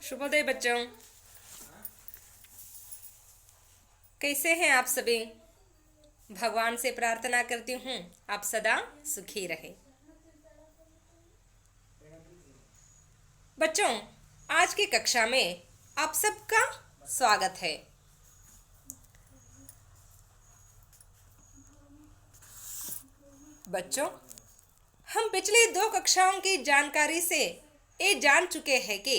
शुभोदय बच्चों, कैसे हैं आप सभी। भगवान से प्रार्थना करती हूँ आप सदा सुखी रहे। बच्चों, आज की कक्षा में आप सबका स्वागत है। बच्चों, हम पिछली 2 कक्षाओं की जानकारी से ये जान चुके हैं कि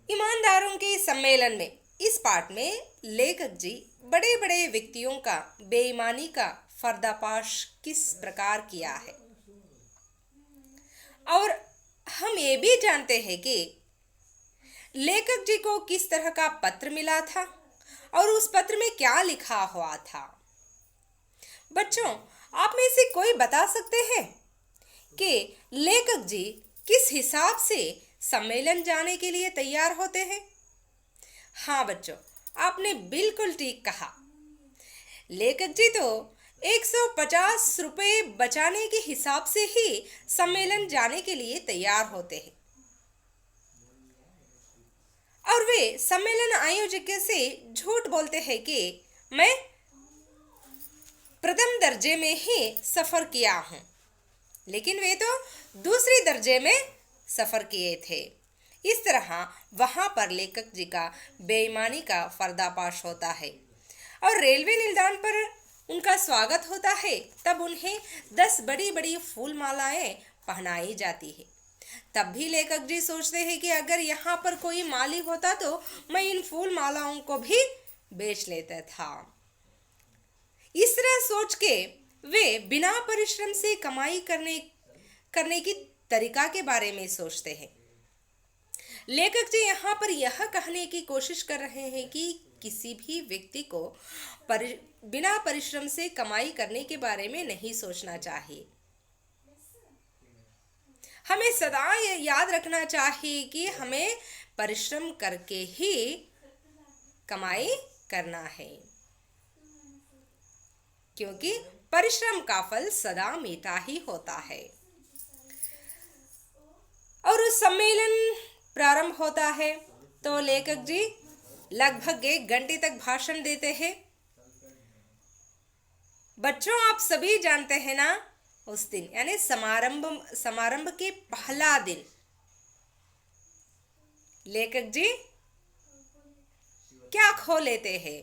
ईमानदारों के सम्मेलन में इस पाठ में लेखक जी बड़े बड़े व्यक्तियों का बेईमानी का पर्दाफाश किस प्रकार किया है, और हम ये भी जानते हैं कि लेखक जी को किस तरह का पत्र मिला था और उस पत्र में क्या लिखा हुआ था। बच्चों, आप में से कोई बता सकते हैं कि लेखक जी किस हिसाब से सम्मेलन जाने के लिए तैयार होते हैं। हाँ बच्चों, आपने बिल्कुल ठीक कहा। लेखक जी तो 150 रुपए बचाने के हिसाब से ही सम्मेलन जाने के लिए तैयार होते हैं, और वे सम्मेलन आयोजक से झूठ बोलते हैं कि मैं प्रथम दर्जे में ही सफर किया हूँ, लेकिन वे तो दूसरे दर्जे में सफर किए थे। इस तरह वहां पर लेखक जी का बेईमानी का पर्दाफाश होता है, और रेलवे निल्दान पर उनका स्वागत होता है। तब उन्हें 10 बड़ी बड़ी फूल मालाएं पहनाई जाती है। तब भी लेखक जी सोचते हैं कि अगर यहाँ पर कोई माली होता तो मैं इन फूल मालाओं को भी बेच लेता था। इस तरह सोच के वे बिना परिश्रम से कमाई करने की तरीका के बारे में सोचते हैं। लेखक जी यहाँ पर यह कहने की कोशिश कर रहे हैं कि किसी भी व्यक्ति को बिना परिश्रम से कमाई करने के बारे में नहीं सोचना चाहिए। हमें सदा याद रखना चाहिए कि हमें परिश्रम करके ही कमाई करना है, क्योंकि परिश्रम का फल सदा मीठा ही होता है। और उस सम्मेलन प्रारंभ होता है तो लेखक जी लगभग 1 घंटे तक भाषण देते हैं। बच्चों, आप सभी जानते हैं ना, उस दिन यानी समारंभ के पहला दिन लेखक जी क्या खो लेते हैं।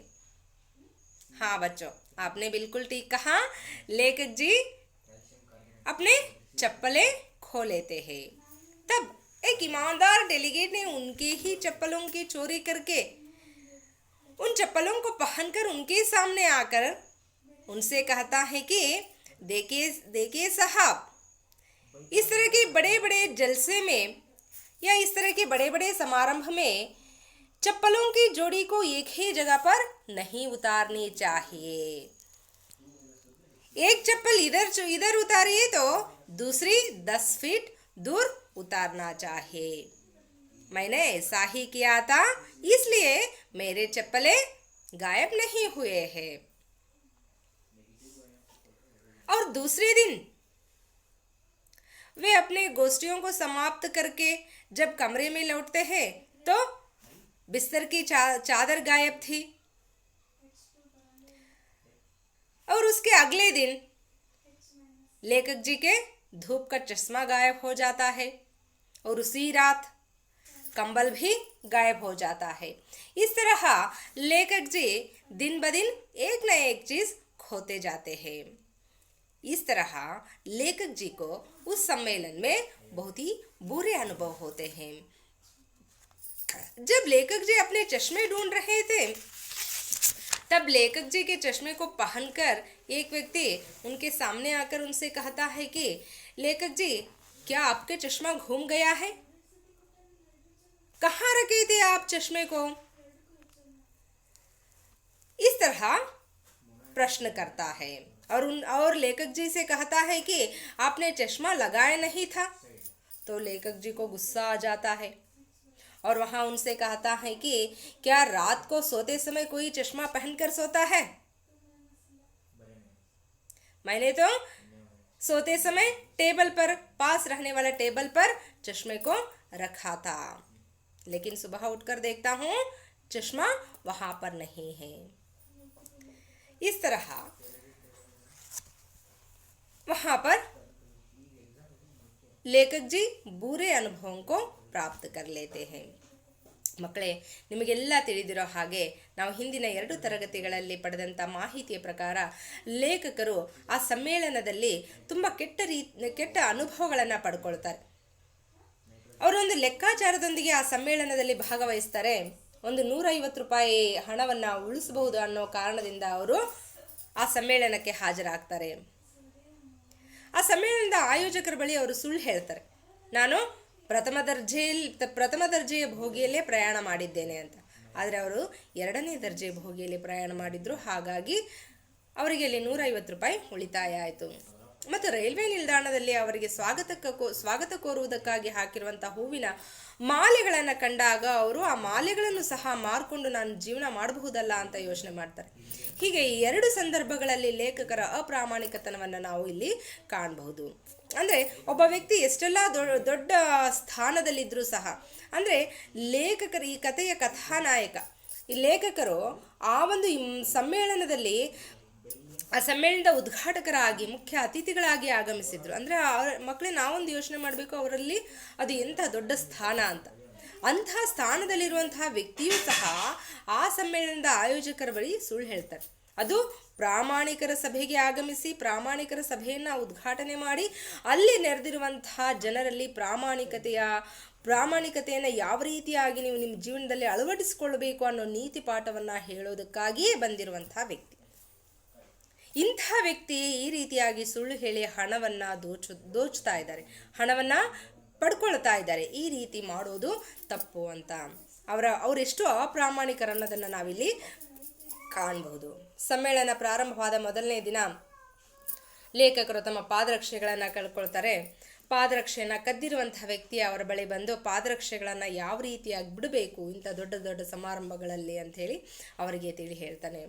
हाँ बच्चों, आपने बिल्कुल ठीक कहा। लेखक जी अपने चप्पलें खो लेते हैं। तब एक ईमानदार डेलीगेट ने उनके ही चप्पलों की चोरी करके उन चप्पलों को पहनकर उनके सामने आकर उनसे कहता है कि देखिए साहब, इस तरह के बड़े बड़े जलसे में या इस तरह के बड़े बड़े समारंभ में चप्पलों की जोड़ी को एक ही जगह पर नहीं उतारनी चाहिए। एक चप्पल इधर उतारिए तो दूसरी 10 फीट दूर उतारना चाहिए। मैंने ऐसा ही किया था, इसलिए मेरे चप्पलें गायब नहीं हुए हैं। और दूसरे दिन वे अपने गोष्ठियों को समाप्त करके जब कमरे में लौटते हैं तो बिस्तर की चादर गायब थी, और उसके अगले दिन लेखक जी के धूप का चश्मा गायब हो जाता है, और उसी रात कंबल भी गायब हो जाता है। इस तरह लेखक जी दिन ब दिन एक न एक चीज खोते जाते हैं। इस तरह लेखक जी को उस सम्मेलन में बहुत ही बुरे अनुभव होते हैं। जब लेखक जी अपने चश्मे ढूंढ रहे थे, तब लेखक जी के चश्मे को पहनकर एक व्यक्ति उनके सामने आकर उनसे कहता है कि लेखक जी, क्या आपके चश्मा घूम गया है? कहाँ रखे थे आप चश्मे को? इस तरह प्रश्न करता है, और लेखक जी से कहता है कि आपने चश्मा लगाया नहीं था। तो लेखक जी को गुस्सा आ जाता है, और वहां उनसे कहता है कि क्या रात को सोते समय कोई चश्मा पहनकर सोता है? मैंने तो सोते समय टेबल पर, पास रहने वाला टेबल पर चश्मे को रखा था, लेकिन सुबह उठकर देखता हूँ चश्मा वहां पर नहीं है। इस तरह वहां पर लेखक जी बुरे अनुभवों को प्राप्त कर लेते हैं। ಮಕ್ಕಳೇ, ನಿಮಗೆಲ್ಲ ತಿಳಿದಿರೋ ಹಾಗೆ ನಾವು ಹಿಂದಿನ 2 ತರಗತಿಗಳಲ್ಲಿ ಪಡೆದಂಥ ಮಾಹಿತಿಯ ಪ್ರಕಾರ ಲೇಖಕರು ಆ ಸಮ್ಮೇಳನದಲ್ಲಿ ತುಂಬ ಕೆಟ್ಟ ಅನುಭವಗಳನ್ನು ಪಡ್ಕೊಳ್ತಾರೆ. ಅವರೊಂದು ಲೆಕ್ಕಾಚಾರದೊಂದಿಗೆ ಆ ಸಮ್ಮೇಳನದಲ್ಲಿ ಭಾಗವಹಿಸ್ತಾರೆ. ಒಂದು 150 ರೂಪಾಯಿ ಹಣವನ್ನು ಉಳಿಸಬಹುದು ಅನ್ನೋ ಕಾರಣದಿಂದ ಅವರು ಆ ಸಮ್ಮೇಳನಕ್ಕೆ ಹಾಜರಾಗ್ತಾರೆ. ಆ ಸಮ್ಮೇಳನದ ಆಯೋಜಕರ ಬಳಿ ಅವರು ಸುಳ್ಳು ಹೇಳ್ತಾರೆ, ನಾನು ಪ್ರಥಮ ದರ್ಜೆಯ ಭೋಗಿಯಲ್ಲೇ ಪ್ರಯಾಣ ಮಾಡಿದ್ದೇನೆ ಅಂತ. ಆದರೆ ಅವರು 2ನೇ ದರ್ಜೆಯ ಭೋಗಿಯಲ್ಲಿ ಪ್ರಯಾಣ ಮಾಡಿದ್ರು. ಹಾಗಾಗಿ ಅವರಿಗೆ ಅಲ್ಲಿ 150 ರೂಪಾಯಿ ಉಳಿತಾಯ ಆಯಿತು. ಮತ್ತು ರೈಲ್ವೆ ನಿಲ್ದಾಣದಲ್ಲಿ ಅವರಿಗೆ ಸ್ವಾಗತ ಕೋರುವುದಕ್ಕಾಗಿ ಹಾಕಿರುವಂಥ ಹೂವಿನ ಮಾಲೆಗಳನ್ನು ಕಂಡಾಗ ಅವರು ಆ ಮಾಲೆಗಳನ್ನು ಸಹ ಮಾರ್ಕೊಂಡು ನಾನು ಜೀವನ ಮಾಡಬಹುದಲ್ಲ ಅಂತ ಯೋಚನೆ ಮಾಡ್ತಾರೆ. ಹೀಗೆ ಈ 2 ಸಂದರ್ಭಗಳಲ್ಲಿ ಲೇಖಕರ ಅಪ್ರಾಮಾಣಿಕತನವನ್ನು ನಾವು ಇಲ್ಲಿ ಕಾಣಬಹುದು. ಅಂದರೆ ಒಬ್ಬ ವ್ಯಕ್ತಿ ಎಷ್ಟೆಲ್ಲ ದೊಡ್ಡ ಸ್ಥಾನದಲ್ಲಿದ್ದರೂ ಸಹ, ಅಂದರೆ ಲೇಖಕರು, ಈ ಕಥೆಯ ಕಥಾನಾಯಕ, ಈ ಲೇಖಕರು ಆ ಒಂದು ಸಮ್ಮೇಳನದಲ್ಲಿ ಆ ಸಮ್ಮೇಳನದ ಉದ್ಘಾಟಕರಾಗಿ ಮುಖ್ಯ ಅತಿಥಿಗಳಾಗಿ ಆಗಮಿಸಿದ್ರು. ಅಂದರೆ ಮಕ್ಕಳೇ, ನಾವೊಂದು ಯೋಚನೆ ಮಾಡಬೇಕು, ಅವರಲ್ಲಿ ಅದು ಎಂಥ ದೊಡ್ಡ ಸ್ಥಾನ ಅಂತ. ಅಂತಹ ಸ್ಥಾನದಲ್ಲಿರುವಂತಹ ವ್ಯಕ್ತಿಯೂ ಸಹ ಆ ಸಮ್ಮೇಳನದ ಆಯೋಜಕರ ಬಳಿ ಸುಳ್ಳು ಹೇಳ್ತಾರೆ. ಅದು ಪ್ರಾಮಾಣಿಕರ ಸಭೆಗೆ ಆಗಮಿಸಿ ಪ್ರಾಮಾಣಿಕರ ಸಭೆಯನ್ನು ಉದ್ಘಾಟನೆ ಮಾಡಿ ಅಲ್ಲಿ ನೆರೆದಿರುವಂತಹ ಜನರಲ್ಲಿ ಪ್ರಾಮಾಣಿಕತೆಯನ್ನು ಯಾವ ರೀತಿಯಾಗಿ ನೀವು ನಿಮ್ಮ ಜೀವನದಲ್ಲಿ ಅಳವಡಿಸಿಕೊಳ್ಳಬೇಕು ಅನ್ನೋ ನೀತಿ ಪಾಠವನ್ನು ಹೇಳೋದಕ್ಕಾಗಿಯೇ ಬಂದಿರುವಂತಹ ವ್ಯಕ್ತಿ. ಇಂಥ ವ್ಯಕ್ತಿ ಈ ರೀತಿಯಾಗಿ ಸುಳ್ಳು ಹೇಳಿ ಹಣವನ್ನು ದೋಚ್ತಾ ಇದ್ದಾರೆ, ಹಣವನ್ನು ಪಡ್ಕೊಳ್ತಾ ಇದ್ದಾರೆ. ಈ ರೀತಿ ಮಾಡೋದು ತಪ್ಪು ಅಂತ ಅವರೆಷ್ಟು ಅಪ್ರಾಮಾಣಿಕರನ್ನೋದನ್ನು ನಾವಿಲ್ಲಿ ಕಾಣಬಹುದು. ಸಮ್ಮೇಳನ ಪ್ರಾರಂಭವಾದ ಮೊದಲನೇ ದಿನ ಲೇಖಕರು ತಮ್ಮ ಪಾದರಕ್ಷೆಗಳನ್ನು ಕಳ್ಕೊಳ್ತಾರೆ. ಪಾದರಕ್ಷೆಯನ್ನು ಕದ್ದಿರುವಂತಹ ವ್ಯಕ್ತಿ ಅವರ ಬಳಿ ಬಂದು ಪಾದರಕ್ಷೆಗಳನ್ನು ಯಾವ ರೀತಿಯಾಗಿ ಬಿಡಬೇಕು ಇಂಥ ದೊಡ್ಡ ದೊಡ್ಡ ಸಮಾರಂಭಗಳಲ್ಲಿ ಅಂಥೇಳಿ ಅವರಿಗೆ ತಿಳಿ ಹೇಳ್ತಾನೆ.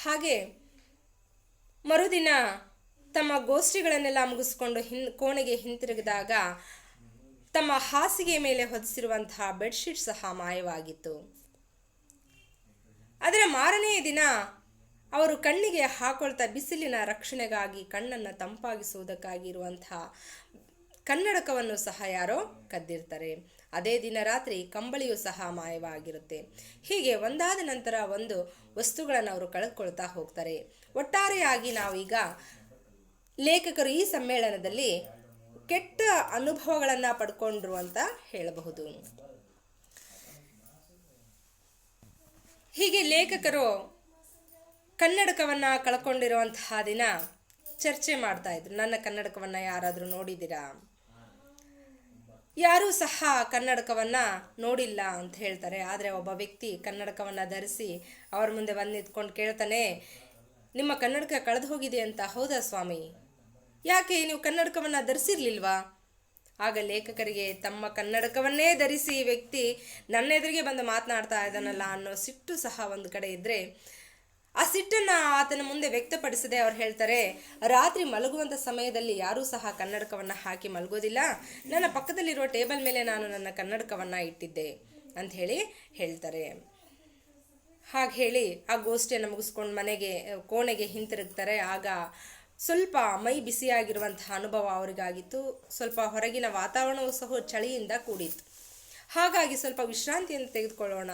ಹಾಗೆ ಮರುದಿನ ತಮ್ಮ ಗೋಷ್ಠಿಗಳನ್ನೆಲ್ಲ ಮುಗಿಸ್ಕೊಂಡು ಕೋಣೆಗೆ ಹಿಂತಿರುಗಿದಾಗ ತಮ್ಮ ಹಾಸಿಗೆ ಮೇಲೆ ಹೊದಿಸಿರುವಂತಹ ಬೆಡ್ಶೀಟ್ ಸಹ ಮಾಯವಾಗಿತ್ತು. ಅದರ ಮಾರನೆಯ ದಿನ ಅವರು ಕಣ್ಣಿಗೆ ಹಾಕೊಳ್ತಾ ಬಿಸಿಲಿನ ರಕ್ಷಣೆಗಾಗಿ ಕಣ್ಣನ್ನು ತಂಪಾಗಿಸುವುದಕ್ಕಾಗಿ ಇರುವಂತಹ ಕನ್ನಡಕವನ್ನು ಸಹ ಯಾರೋ ಕದ್ದಿರ್ತಾರೆ. ಅದೇ ದಿನ ರಾತ್ರಿ ಕಂಬಳಿಯೂ ಸಹ ಮಾಯವಾಗಿರುತ್ತೆ. ಹೀಗೆ ಒಂದಾದ ನಂತರ ಒಂದು ವಸ್ತುಗಳನ್ನು ಅವರು ಕಳೆದುಕೊಳ್ತಾ ಹೋಗ್ತಾರೆ. ಒಟ್ಟಾರೆಯಾಗಿ ನಾವೀಗ ಲೇಖಕರು ಈ ಸಮ್ಮೇಳನದಲ್ಲಿ ಕೆಟ್ಟ ಅನುಭವಗಳನ್ನು ಪಡ್ಕೊಂಡ್ರು ಅಂತ ಹೇಳಬಹುದು. ಹೀಗೆ ಲೇಖಕರು ಕನ್ನಡಕವನ್ನು ಕಳ್ಕೊಂಡಿರುವಂತಹ ದಿನ ಚರ್ಚೆ ಮಾಡ್ತಾ ಇದ್ರು. ನನ್ನ ಕನ್ನಡಕವನ್ನು ಯಾರಾದರೂ ನೋಡಿದ್ದೀರಾ? ಯಾರೂ ಸಹ ಕನ್ನಡಕವನ್ನು ನೋಡಿಲ್ಲ ಅಂತ ಹೇಳ್ತಾರೆ. ಆದರೆ ಒಬ್ಬ ವ್ಯಕ್ತಿ ಕನ್ನಡಕವನ್ನು ಧರಿಸಿ ಅವ್ರ ಮುಂದೆ ಬಂದು ನಿಂತ್ಕೊಂಡು ಕೇಳ್ತಾನೆ, ನಿಮ್ಮ ಕನ್ನಡಕ ಕಳೆದು ಹೋಗಿದೆ ಅಂತ. ಹೌದಾ ಸ್ವಾಮಿ, ಯಾಕೆ ನೀವು ಕನ್ನಡಕವನ್ನು ಧರಿಸಿರ್ಲಿಲ್ವಾ? ಆಗ ಲೇಖಕರಿಗೆ ತಮ್ಮ ಕನ್ನಡಕವನ್ನೇ ಧರಿಸಿ ವ್ಯಕ್ತಿ ನನ್ನ ಎದುರಿಗೆ ಬಂದು ಮಾತನಾಡ್ತಾ ಇದ್ದಾನಲ್ಲ ಅನ್ನೋ ಸಿಟ್ಟು ಸಹ ಒಂದು ಕಡೆ ಇದ್ದರೆ, ಆ ಸಿಟ್ಟನ್ನು ಆತನ ಮುಂದೆ ವ್ಯಕ್ತಪಡಿಸದೆ ಅವ್ರು ಹೇಳ್ತಾರೆ, ರಾತ್ರಿ ಮಲಗುವಂಥ ಸಮಯದಲ್ಲಿ ಯಾರೂ ಸಹ ಕನ್ನಡಕವನ್ನು ಹಾಕಿ ಮಲಗೋದಿಲ್ಲ, ನನ್ನ ಪಕ್ಕದಲ್ಲಿರುವ ಟೇಬಲ್ ಮೇಲೆ ನಾನು ನನ್ನ ಕನ್ನಡಕವನ್ನು ಇಟ್ಟಿದ್ದೆ ಅಂತ ಹೇಳ್ತಾರೆ. ಹಾಗೆ ಹೇಳಿ ಆ ಗೋಷ್ಠಿಯನ್ನು ಮುಗಿಸ್ಕೊಂಡು ಕೋಣೆಗೆ ಹಿಂತಿರುಗ್ತಾರೆ. ಆಗ ಸ್ವಲ್ಪ ಮೈ ಬಿಸಿಯಾಗಿರುವಂತಹ ಅನುಭವ ಅವರಿಗಾಗಿತ್ತು. ಸ್ವಲ್ಪ ಹೊರಗಿನ ವಾತಾವರಣವೂ ಸಹ ಚಳಿಯಿಂದ ಕೂಡಿತ್ತು. ಹಾಗಾಗಿ ಸ್ವಲ್ಪ ವಿಶ್ರಾಂತಿಯನ್ನು ತೆಗೆದುಕೊಳ್ಳೋಣ,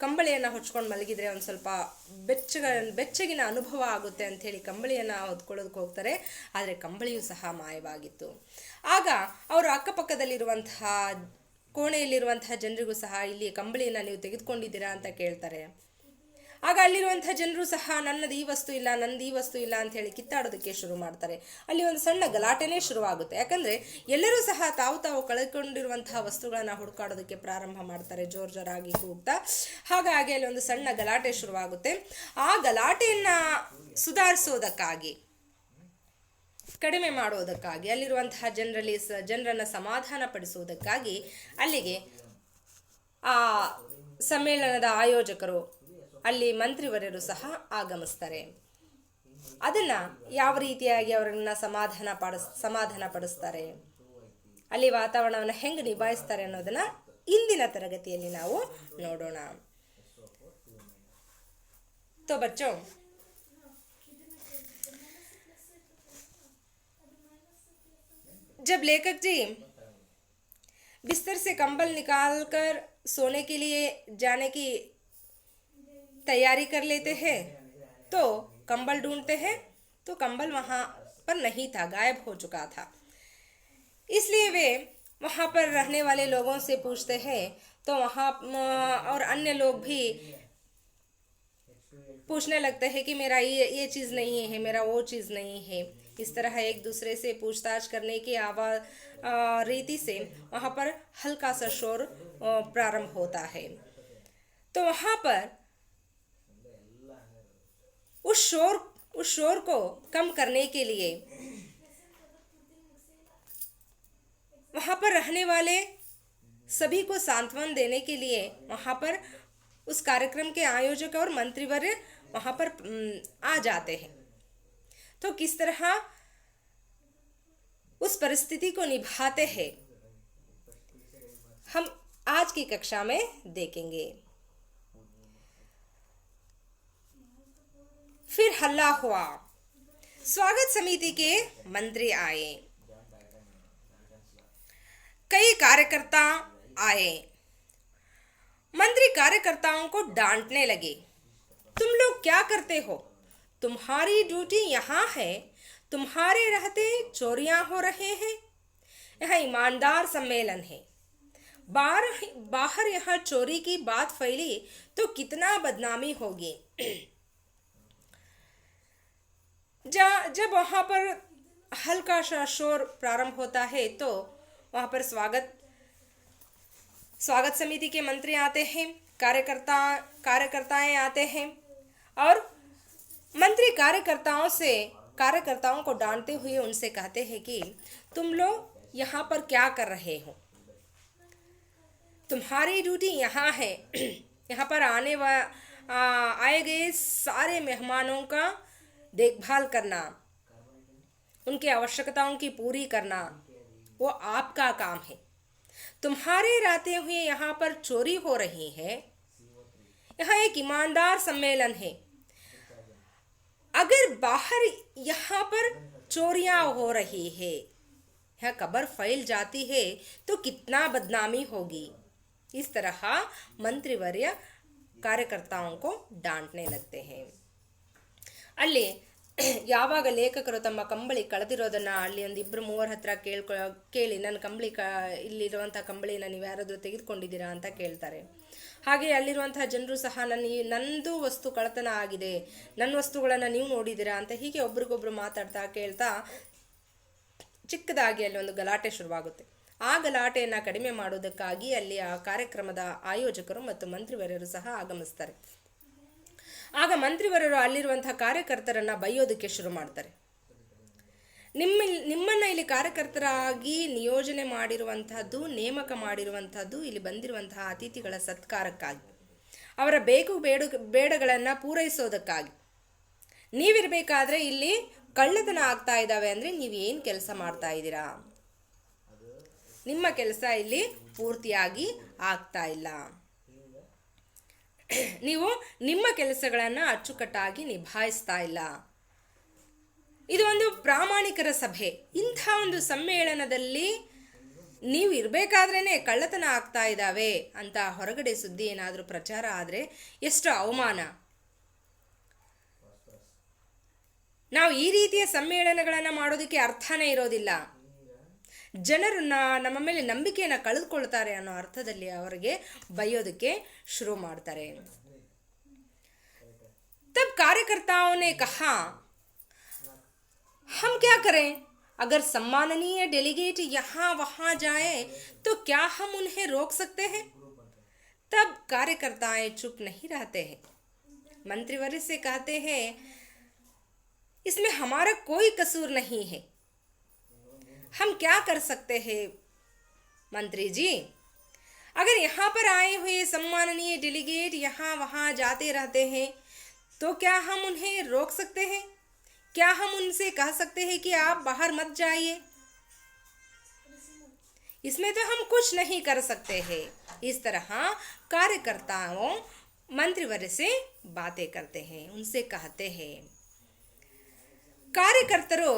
ಕಂಬಳಿಯನ್ನು ಹೊಚ್ಕೊಂಡು ಮಲಗಿದ್ರೆ ಒಂದು ಸ್ವಲ್ಪ ಬೆಚ್ಚಗಿನ ಅನುಭವ ಆಗುತ್ತೆ ಅಂಥೇಳಿ ಕಂಬಳಿಯನ್ನು ಹೊದ್ಕೊಳ್ಳೋದಕ್ಕೆ ಹೋಗ್ತಾರೆ. ಆದರೆ ಕಂಬಳಿಯೂ ಸಹ ಮಾಯವಾಗಿತ್ತು. ಆಗ ಅವರು ಅಕ್ಕಪಕ್ಕದಲ್ಲಿರುವಂತಹ ಕೋಣೆಯಲ್ಲಿರುವಂತಹ ಜನರಿಗೂ ಸಹ ಇಲ್ಲಿ ಕಂಬಳಿಯನ್ನು ನೀವು ತೆಗೆದುಕೊಂಡಿದ್ದೀರಾ ಅಂತ ಕೇಳ್ತಾರೆ. ಆಗ ಅಲ್ಲಿರುವಂಥ ಜನರು ಸಹ ನಂದು ಈ ವಸ್ತು ಇಲ್ಲ ಅಂತ ಹೇಳಿ ಕಿತ್ತಾಡೋದಕ್ಕೆ ಶುರು ಮಾಡ್ತಾರೆ. ಅಲ್ಲಿ ಒಂದು ಸಣ್ಣ ಗಲಾಟೆನೇ ಶುರುವಾಗುತ್ತೆ. ಯಾಕಂದರೆ ಎಲ್ಲರೂ ಸಹ ತಾವು ಕಳೆದುಕೊಂಡಿರುವಂತಹ ವಸ್ತುಗಳನ್ನು ಹುಡುಕಾಡೋದಕ್ಕೆ ಪ್ರಾರಂಭ ಮಾಡ್ತಾರೆ, ಜೋರಾಗಿ ಕೂಗ್ತಾ. ಹಾಗಾಗಿ ಅಲ್ಲಿ ಒಂದು ಸಣ್ಣ ಗಲಾಟೆ ಶುರುವಾಗುತ್ತೆ. ಆ ಗಲಾಟೆಯನ್ನು ಸುಧಾರಿಸೋದಕ್ಕಾಗಿ, ಕಡಿಮೆ ಮಾಡೋದಕ್ಕಾಗಿ, ಅಲ್ಲಿರುವಂತಹ ಜನರನ್ನು ಸಮಾಧಾನ ಪಡಿಸುವುದಕ್ಕಾಗಿ ಅಲ್ಲಿಗೆ ಆ ಸಮ್ಮೇಳನದ ಆಯೋಜಕರು, ಅಲ್ಲಿ ಮಂತ್ರಿವರ್ಯರು ಸಹ ಆಗಮಿಸ್ತಾರೆ. ಅದನ್ನು ಯಾವ ರೀತಿಯಾಗಿ ಅವರನ್ನು ಸಮಾಧಾನ ಪಡಿಸ್ತಾರೆ ಅಲ್ಲಿ ವಾತಾವರಣವನ್ನು ಹೆಂಗೆ ನಿಭಾಯಿಸ್ತಾರೆ ಅನ್ನೋದನ್ನ ಇಂದಿನ ತರಗತಿಯಲ್ಲಿ ನಾವು ನೋಡೋಣ. तो बच्चों, जब लेखक जी बिस्तर से कंबल निकालकर सोने के लिए जाने की तैयारी कर लेते हैं तो कंबल ढूंढते हैं तो कंबल वहाँ पर नहीं था, गायब हो चुका था. इसलिए वे वहाँ पर रहने वाले लोगों से पूछते हैं तो वहाँ और अन्य लोग भी पूछने लगते हैं कि मेरा ये चीज़ नहीं है, मेरा वो चीज़ नहीं है. इस तरह एक दूसरे से पूछताछ करने की रीति से वहाँ पर हल्का सा शोर प्रारंभ होता है. तो वहाँ पर उस शोर को कम करने के लिए वहाँ पर रहने वाले सभी को सांत्वना देने के लिए वहाँ पर उस कार्यक्रम के आयोजक और मंत्रीवर्य वहाँ पर आ जाते हैं. तो किस तरह उस परिस्थिति को निभाते हैं हम आज की कक्षा में देखेंगे. फिर हल्ला हुआ. स्वागत समिति के मंत्री आए, कई कार्यकर्ता आए. मंत्री कार्यकर्ताओं को डांटने लगे, तुम लोग क्या करते हो? तुम्हारी ड्यूटी यहाँ है, तुम्हारे रहते चोरियां हो रहे हैं. यह ईमानदार सम्मेलन है. बाहर यहाँ चोरी की बात फैली तो कितना बदनामी होगी. जब वहाँ पर हल्का सा शोर प्रारंभ होता है तो वहाँ पर स्वागत समिति के मंत्री आते हैं, कार्यकर्ताएं आते हैं और मंत्री कार्यकर्ताओं को डांटते हुए उनसे कहते हैं कि तुम लोग यहाँ पर क्या कर रहे हो? तुम्हारी ड्यूटी यहाँ है, यहाँ पर आए गए सारे मेहमानों का देखभाल करना, उनकी आवश्यकताओं की पूरी करना, वो आपका काम है. तुम्हारे रहते हुए यहाँ पर चोरी हो रही है. यह एक ईमानदार सम्मेलन है. अगर बाहर यहाँ पर चोरियां हो रही है, यह खबर फैल जाती है तो कितना बदनामी होगी. इस तरह मंत्रीवर्य कार्यकर्ताओं को डांटने लगते हैं. ಅಲ್ಲಿ ಯಾವಾಗ ಲೇಖಕರು ತಮ್ಮ ಕಂಬಳಿ ಕಳೆದಿರೋದನ್ನು ಅಲ್ಲಿ ಒಂದು ಇಬ್ಬರು ಮೂವರ ಹತ್ರ ಕೇಳಿ ನನ್ನ ಕಂಬಳಿ ಇಲ್ಲಿರುವಂಥ ಕಂಬಳಿನ ನೀವು ಯಾರಾದರೂ ತೆಗೆದುಕೊಂಡಿದ್ದೀರಾ ಅಂತ ಕೇಳ್ತಾರೆ. ಹಾಗೆ ಅಲ್ಲಿರುವಂತಹ ಜನರು ಸಹ ನಂದು ವಸ್ತು ಕಳ್ಳತನ ಆಗಿದೆ, ನನ್ನ ವಸ್ತುಗಳನ್ನು ನೀವು ನೋಡಿದ್ದೀರಾ ಅಂತ ಹೀಗೆ ಒಬ್ರಿಗೊಬ್ರು ಮಾತಾಡ್ತಾ ಕೇಳ್ತಾ ಚಿಕ್ಕದಾಗಿ ಅಲ್ಲಿ ಒಂದು ಗಲಾಟೆ ಶುರುವಾಗುತ್ತೆ. ಆ ಗಲಾಟೆಯನ್ನು ಕಡಿಮೆ ಮಾಡೋದಕ್ಕಾಗಿ ಅಲ್ಲಿ ಆ ಕಾರ್ಯಕ್ರಮದ ಆಯೋಜಕರು ಮತ್ತು ಮಂತ್ರಿವರ್ಯರು ಸಹ ಆಗಮಿಸ್ತಾರೆ. ಆಗ ಮಂತ್ರಿವರರು ಅಲ್ಲಿರುವಂತಹ ಕಾರ್ಯಕರ್ತರನ್ನ ಬೈಯೋದಕ್ಕೆ ಶುರು ಮಾಡ್ತಾರೆ. ನಿಮ್ಮನ್ನ ಇಲ್ಲಿ ಕಾರ್ಯಕರ್ತರಾಗಿ ನಿಯೋಜನೆ ಮಾಡಿರುವಂತಹದ್ದು, ನೇಮಕ ಮಾಡಿರುವಂತಹದ್ದು ಇಲ್ಲಿ ಬಂದಿರುವಂತಹ ಅತಿಥಿಗಳ ಸತ್ಕಾರಕ್ಕಾಗಿ, ಅವರ ಬೇಡಗಳನ್ನು ಪೂರೈಸೋದಕ್ಕಾಗಿ. ನೀವಿರಬೇಕಾದ್ರೆ ಇಲ್ಲಿ ಕಳ್ಳತನ ಆಗ್ತಾ ಇದ್ದಾವೆ ಅಂದರೆ ನೀವು ಏನು ಕೆಲಸ ಮಾಡ್ತಾ ಇದ್ದೀರಾ? ನಿಮ್ಮ ಕೆಲಸ ಇಲ್ಲಿ ಪೂರ್ತಿಯಾಗಿ ಆಗ್ತಾ ಇಲ್ಲ. ನೀವು ನಿಮ್ಮ ಕೆಲಸಗಳನ್ನು ಅಚ್ಚುಕಟ್ಟಾಗಿ ನಿಭಾಯಿಸ್ತಾ ಇಲ್ಲ. ಇದು ಒಂದು ಪ್ರಾಮಾಣಿಕರ ಸಭೆ. ಇಂಥ ಒಂದು ಸಮ್ಮೇಳನದಲ್ಲಿ ನೀವು ಇರಬೇಕಾದ್ರೇನೆ ಕಳ್ಳತನ ಆಗ್ತಾ ಇದ್ದಾವೆ ಅಂತ ಹೊರಗಡೆ ಸುದ್ದಿ ಏನಾದರೂ ಪ್ರಚಾರ ಆದರೆ ಎಷ್ಟು ಅವಮಾನ. ನಾವು ಈ ರೀತಿಯ ಸಮ್ಮೇಳನಗಳನ್ನು ಮಾಡೋದಕ್ಕೆ ಅರ್ಥನೇ ಇರೋದಿಲ್ಲ. ಜನರು ನಮ್ಮ ಮೇಲೆ ನಂಬಿಕೆಯನ್ನು ಕಳೆದುಕೊಳ್ತಾರೆ ಅನ್ನೋ ಅರ್ಥದಲ್ಲಿ ಅವರಿಗೆ ಬೈಯೋದಕ್ಕೆ ಶುರು ಮಾಡ್ತಾರೆ. तब कार्यकर्ताओं ने कहा, हम क्या करें? अगर सम्माननीय डेलीगेट यहाँ वहाँ जाए तो क्या हम उन्हें रोक सकते हैं? तब कार्यकर्ताएं चुप नहीं रहते हैं. मंत्रिवर्य से कहते हैं, इसमें हमारा कोई कसूर नहीं है, हम क्या कर सकते हैं मंत्री जी? अगर यहाँ पर आए हुए सम्माननीय डेलीगेट यहाँ वहाँ जाते रहते हैं तो क्या हम उन्हें रोक सकते हैं? क्या हम उनसे कह सकते हैं कि आप बाहर मत जाइए? इसमें तो हम कुछ नहीं कर सकते हैं। इस तरह कार्यकर्ताओं मंत्रीवर्य से बातें करते हैं, उनसे कहते हैं। ಕಾರ್ಯಕರ್ತರು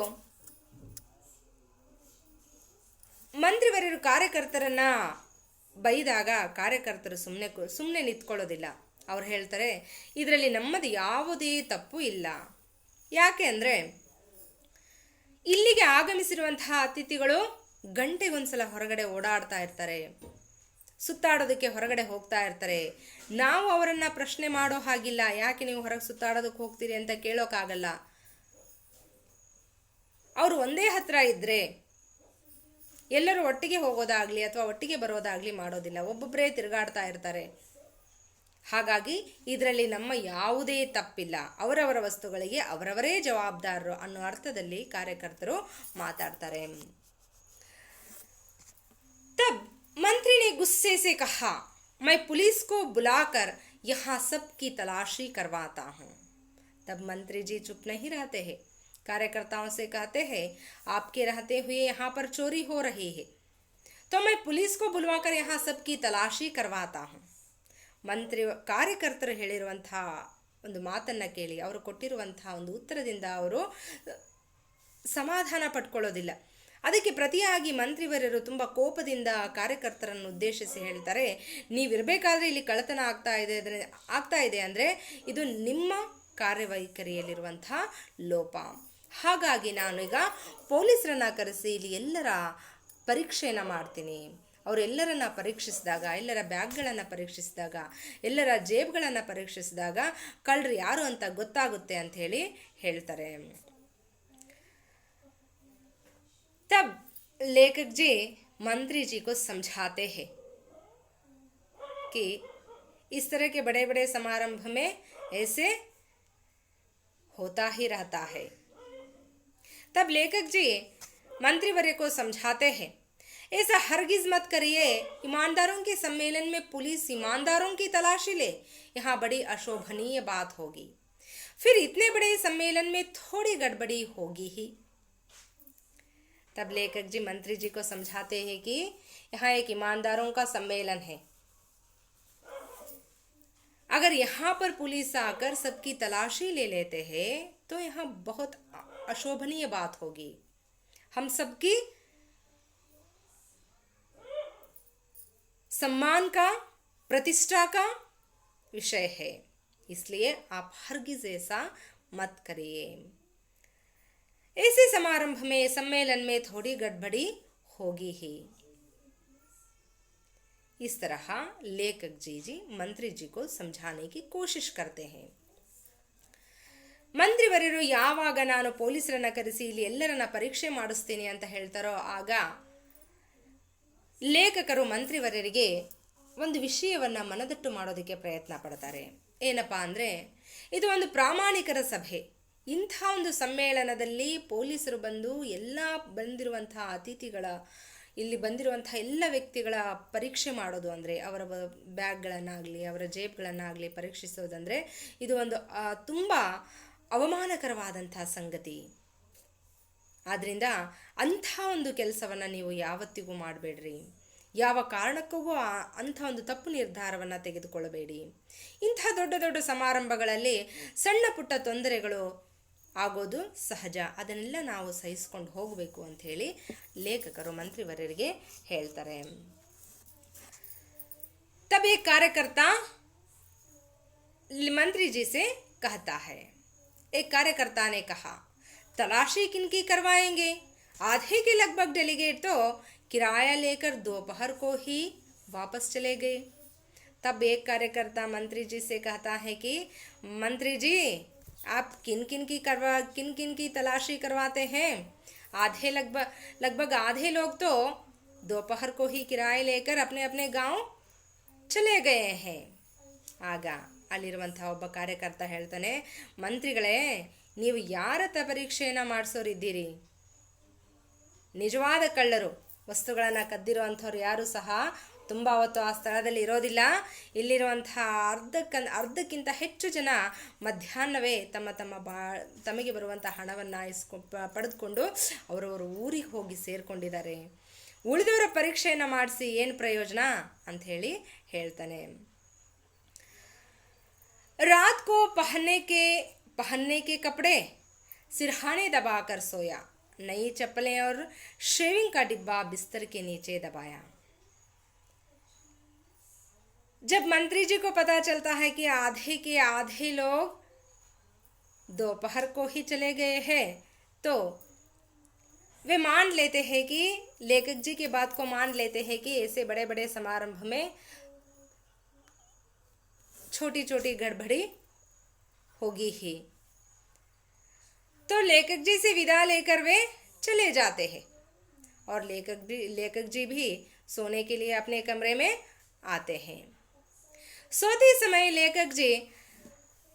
ಮಂತ್ರಿವರ್ಯರು ಕಾರ್ಯಕರ್ತರನ್ನ ಬೈದಾಗ ಕಾರ್ಯಕರ್ತರು ಸುಮ್ಮನೆ ನಿಂತ್ಕೊಳ್ಳೋದಿಲ್ಲ. ಅವ್ರು ಹೇಳ್ತಾರೆ, ಇದರಲ್ಲಿ ನಮ್ಮದು ಯಾವುದೇ ತಪ್ಪು ಇಲ್ಲ. ಯಾಕೆ ಅಂದರೆ, ಇಲ್ಲಿಗೆ ಆಗಮಿಸಿರುವಂತಹ ಅತಿಥಿಗಳು ಗಂಟೆಗೊಂದ್ಸಲ ಹೊರಗಡೆ ಓಡಾಡ್ತಾ ಇರ್ತಾರೆ, ಸುತ್ತಾಡೋದಕ್ಕೆ ಹೊರಗಡೆ ಹೋಗ್ತಾ ಇರ್ತಾರೆ. ನಾವು ಅವರನ್ನು ಪ್ರಶ್ನೆ ಮಾಡೋ ಹಾಗಿಲ್ಲ, ಯಾಕೆ ನೀವು ಹೊರಗೆ ಸುತ್ತಾಡೋದಕ್ಕೆ ಹೋಗ್ತೀರಿ ಅಂತ ಕೇಳೋಕ್ಕಾಗಲ್ಲ. ಅವರು ಒಂದೇ ಹತ್ರ ಇದ್ದರೆ ಎಲ್ಲರೂ ಒಟ್ಟಿಗೆ ಹೋಗೋದಾಗಲಿ ಅಥವಾ ಒಟ್ಟಿಗೆ ಬರೋದಾಗಲಿ ಮಾಡೋದಿಲ್ಲ, ಒಬ್ಬೊಬ್ಬರೇ ತಿರುಗಾಡ್ತಾ ಇರ್ತಾರೆ. ಹಾಗಾಗಿ ಇದರಲ್ಲಿ ನಮ್ಮ ಯಾವುದೇ ತಪ್ಪಿಲ್ಲ, ಅವರವರ ವಸ್ತುಗಳಿಗೆ ಅವರವರೇ ಜವಾಬ್ದಾರರು ಅನ್ನೋ ಅರ್ಥದಲ್ಲಿ ಕಾರ್ಯಕರ್ತರು ಮಾತಾಡ್ತಾರೆ. ತಬ್ ಮಂತ್ರಿ ने गुस्से से कहा, मैं पुलिस को बुलाकर यहाँ सबकी तलाशी करवाता हूँ. तब मंत्री जी चुप नहीं रहते हैं. कार्यकर्ताओं से कहते हैं, आपके रहते हुए यहाँ पर चोरी हो रही है, तो मैं पुलिस को बुलवाकर यहाँ सबकी तलाशी करवाता हूँ. ಮಂತ್ರಿ ಕಾರ್ಯಕರ್ತರು ಹೇಳಿರುವಂಥ ಒಂದು ಮಾತನ್ನು ಕೇಳಿ, ಅವರು ಕೊಟ್ಟಿರುವಂಥ ಒಂದು ಉತ್ತರದಿಂದ ಅವರು ಸಮಾಧಾನ ಪಡ್ಕೊಳ್ಳೋದಿಲ್ಲ. ಅದಕ್ಕೆ ಪ್ರತಿಯಾಗಿ ಮಂತ್ರಿವರ್ಯರು ತುಂಬ ಕೋಪದಿಂದ ಕಾರ್ಯಕರ್ತರನ್ನು ಉದ್ದೇಶಿಸಿ ಹೇಳ್ತಾರೆ, ನೀವಿರಬೇಕಾದ್ರೆ ಇಲ್ಲಿ ಕಳ್ಳತನ ಆಗ್ತಾ ಇದೆ ಅಂದರೆ ಇದು ನಿಮ್ಮ ಕಾರ್ಯವೈಖರಿಯಲ್ಲಿರುವಂಥ ಲೋಪ. ಹಾಗಾಗಿ ನಾನೀಗ ಪೊಲೀಸರನ್ನ ಕರೆಸಿ ಇಲ್ಲಿ ಎಲ್ಲರ ಪರೀಕ್ಷೆಯನ್ನು ಮಾಡ್ತೀನಿ. ಅವರೆಲ್ಲರನ್ನ ಪರೀಕ್ಷಿಸಿದಾಗ, ಎಲ್ಲರ ಬ್ಯಾಗ್ಗಳನ್ನು ಪರೀಕ್ಷಿಸಿದಾಗ, ಎಲ್ಲರ ಜೇಬ್ಗಳನ್ನು ಪರೀಕ್ಷಿಸಿದಾಗ ಕಳ್ಳರು ಯಾರು ಅಂತ ಗೊತ್ತಾಗುತ್ತೆ ಅಂತ ಹೇಳ್ತಾರೆ. तब लेखक जी मंत्री जी को समझाते हैं कि इस तरह के बड़े बड़े समारंभ में ऐसे होता ही रहता है. तब लेखक जी मंत्रीवर्य को समझाते हैं, ऐसा हरगिज मत करिए. ईमानदारों के सम्मेलन में पुलिस ईमानदारों की तलाशी ले, यहाँ बड़ी अशोभनीय बात होगी. फिर इतने बड़े सम्मेलन में थोड़ी गड़बड़ी होगी ही. तब लेखक जी मंत्री जी को समझाते हैं कि यहाँ एक ईमानदारों का सम्मेलन है, अगर यहाँ पर पुलिस आकर सबकी तलाशी ले लेते हैं तो यहाँ बहुत अशोभनीय बात होगी. हम सबकी सम्मान का, प्रतिष्ठा का विषय है, इसलिए आप हरगिज ऐसा मत करिए. ऐसे समारंभ में, सम्मेलन में थोड़ी गड़बड़ी होगी ही. इस तरह लेखक जी मंत्री जी को समझाने की कोशिश करते हैं. ಮಂತ್ರಿವರ್ಯರು ಯಾವಾಗ ನಾನು ಪೊಲೀಸರನ್ನ ಕರೆಸಿ ಇಲ್ಲಿ ಎಲ್ಲರನ್ನ ಪರೀಕ್ಷೆ ಮಾಡಿಸ್ತೀನಿ ಅಂತ ಹೇಳ್ತಾರೋ ಆಗ ಲೇಖಕರು ಮಂತ್ರಿವರ್ಯರಿಗೆ ಒಂದು ವಿಷಯವನ್ನು ಮನದಟ್ಟು ಮಾಡೋದಕ್ಕೆ ಪ್ರಯತ್ನ ಪಡ್ತಾರೆ. ಏನಪ್ಪ ಅಂದರೆ, ಇದು ಒಂದು ಪ್ರಾಮಾಣಿಕರ ಸಭೆ. ಇಂಥ ಒಂದು ಸಮ್ಮೇಳನದಲ್ಲಿ ಪೊಲೀಸರು ಬಂದು ಎಲ್ಲ ಬಂದಿರುವಂಥ ಅತಿಥಿಗಳ, ಇಲ್ಲಿ ಬಂದಿರುವಂಥ ಎಲ್ಲ ವ್ಯಕ್ತಿಗಳ ಪರೀಕ್ಷೆ ಮಾಡೋದು ಅಂದರೆ, ಅವರ ಬ್ಯಾಗ್ಗಳನ್ನಾಗಲಿ ಅವರ ಜೇಬ್ಗಳನ್ನಾಗಲಿ ಪರೀಕ್ಷಿಸೋದಂದರೆ ಇದು ಒಂದು ತುಂಬ ಅವಮಾನಕರವಾದಂಥ ಸಂಗತಿ. ಆದ್ದರಿಂದ ಅಂಥ ಒಂದು ಕೆಲಸವನ್ನು ನೀವು ಯಾವತ್ತಿಗೂ ಮಾಡಬೇಡ್ರಿ, ಯಾವ ಕಾರಣಕ್ಕೂ ಅಂಥ ಒಂದು ತಪ್ಪು ನಿರ್ಧಾರವನ್ನು ತೆಗೆದುಕೊಳ್ಳಬೇಡಿ. ಇಂಥ ದೊಡ್ಡ ದೊಡ್ಡ ಸಮಾರಂಭಗಳಲ್ಲಿ ಸಣ್ಣ ಪುಟ್ಟ ತೊಂದರೆಗಳು ಆಗೋದು ಸಹಜ, ಅದನ್ನೆಲ್ಲ ನಾವು ಸಹಿಸ್ಕೊಂಡು ಹೋಗಬೇಕು ಅಂಥೇಳಿ ಲೇಖಕರು ಮಂತ್ರಿವರ್ಯರಿಗೆ ಹೇಳ್ತಾರೆ. तब एक कार्यकर्ता मंत्री जी से कहता है, एक कार्यकर्ता ने कहा, तलाशी किनकी करवाएंगे? आधे के लगभग डेलीगेट तो किराया लेकर दोपहर को ही वापस चले गए. तब एक कार्यकर्ता मंत्री जी से कहता है कि मंत्री जी, आप किन किन की तलाशी करवाते हैं? लगभग आधे लोग तो दोपहर को ही किराया लेकर अपने अपने गांव चले गए हैं. ಆಗ ಅಲ್ಲಿರುವಂಥ ಒಬ್ಬ ಕಾರ್ಯಕರ್ತ ಹೇಳ್ತಾನೆ, ಮಂತ್ರಿಗಳೇ, ನೀವು ಯಾರ ಪರೀಕ್ಷೆಯನ್ನು ಮಾಡಿಸೋರಿದ್ದೀರಿ? ನಿಜವಾದ ಕಳ್ಳರು, ವಸ್ತುಗಳನ್ನು ಕದ್ದಿರುವಂಥವ್ರು ಯಾರೂ ಸಹ ತುಂಬ ಹೊತ್ತು ಆ ಸ್ಥಳದಲ್ಲಿ ಇರೋದಿಲ್ಲ. ಇಲ್ಲಿರುವಂಥ ಅರ್ಧಕ್ಕಿಂತ ಹೆಚ್ಚು ಜನ ಮಧ್ಯಾಹ್ನವೇ ತಮಗೆ ಬರುವಂಥ ಹಣವನ್ನು ಪಡೆದುಕೊಂಡು ಅವರವರು ಊರಿಗೆ ಹೋಗಿ ಸೇರಿಕೊಂಡಿದ್ದಾರೆ. ಉಳಿದವರ ಪರೀಕ್ಷೆಯನ್ನು ಮಾಡಿಸಿ ಏನು ಪ್ರಯೋಜನ ಅಂತ ಹೇಳಿ ಹೇಳ್ತಾನೆ. रात को पहनने के कपड़े सिरहाने दबाकर सोया, नई चप्पलें और शेविंग का डिब्बा बिस्तर के नीचे दबाया. जब मंत्री जी को पता चलता है कि आधे के आधे लोग दोपहर को ही चले गए हैं, तो वे मान लेते हैं कि लेखक जी की बात को मान लेते हैं कि ऐसे बड़े बड़े समारंभ में छोटी छोटी गड़बड़ी होगी ही. तो लेखक जी से विदा लेकर वे चले जाते हैं और लेखक जी भी सोने के लिए अपने कमरे में आते हैं. सोते समय लेखक जी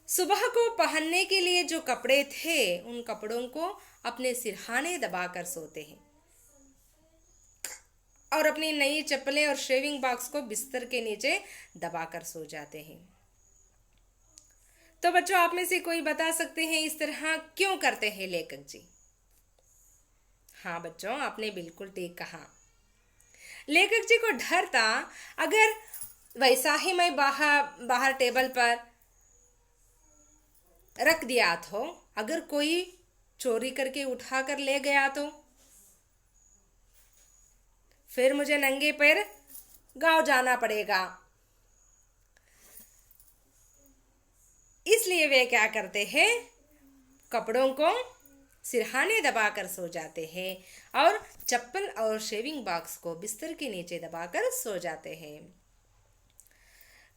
सुबह को पहनने के लिए जो कपड़े थे उन कपड़ों को अपने सिरहाने दबाकर सोते हैं और अपनी नई चप्पलें और शेविंग बॉक्स को बिस्तर के नीचे दबाकर सो जाते हैं. तो बच्चों, आप में से कोई बता सकते हैं इस तरह क्यों करते हैं लेखक जी? हाँ बच्चों, आपने बिल्कुल ठीक कहा. लेखक जी को डर था अगर वैसा ही मैं बाहर टेबल पर रख दिया तो अगर कोई चोरी करके उठा कर ले गया तो फिर मुझे नंगे पैर गांव जाना पड़ेगा. इसलिए वे क्या करते हैं, कपड़ों को सिरहाने दबाकर सो जाते हैं और चप्पल और शेविंग बॉक्स को बिस्तर के नीचे दबाकर सो जाते हैं.